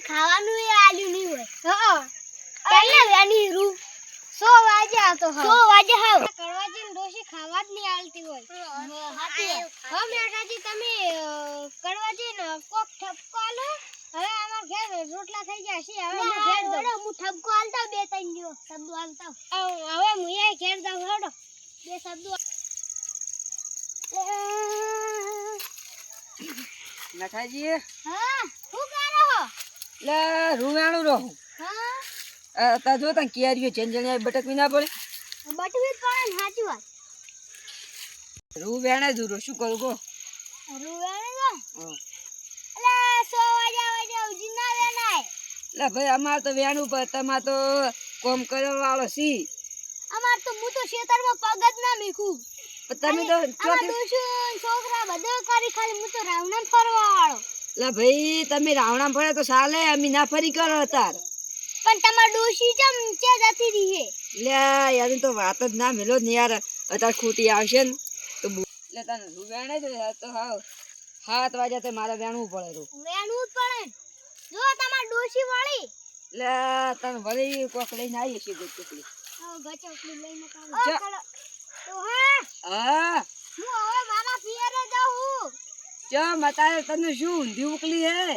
ખાવાનું એ આલ્યું નહીં હોય હા કેટલા વેની રૂ 100 વાગે આવતો હા 100 વાગે હાવ કરવાજી ડોશી ખાવા જ નહીં આલતી હોય હાથી હા મેટાજી તમે કરવાજી ને કોક ઠપકો આલો હવે અમાર ઘેર રોટલા થઈ ગયા છે હવે હું ઘેર દઉં હું ઠપકો આલતા બે ત્રણ દિવસ શબ્દો આલતા હવે હું એ ઘેર દઉં હેડો બે શબ્દો નખાજી હા શું કરો હો લે રૂવાણું રહું હા તા જો તા કેરીઓ ચંજણિયા બટકવી ના પડે બટવી પણ સાચી વાત રૂ વેણે દૂરો શું કરું ગો રૂવાણે નો અલે 100 વાગે ઉજી ના વેણાય લે ભાઈ અમાર તો વેણું પર તમાર તો કોમ કરવા વાળો સી અમાર તો હું તો ખેતરમાં પગ જ ના મીખું તમે તો છોકરા બધું કરી ખાલી હું તો રાવણા ફરવા વાળો લે ભાઈ તમે રાવણા ફરે તો ચાલે અમે ના ફરી કરો તાર પણ તમાર ડોશી ચમ ચે જતી રહી હે લે યાર તો વાત જ ના મેલો ને યાર અતાર ખૂટી આવશે ને તો લે તને વેણે જ તો હાવ 7 વાગે તે મારે વેણવું પડે તો વેણવું જ પડે જો તમાર ડોશી વાળી લે તને વળી કોક લઈને આવી છે ગોચકલી ગચકલી લઈને કામ તો હા હું હવે મારા પિયરે જાઉં ચમ અત્યારે તને શું ઊંધી ઉકલી હે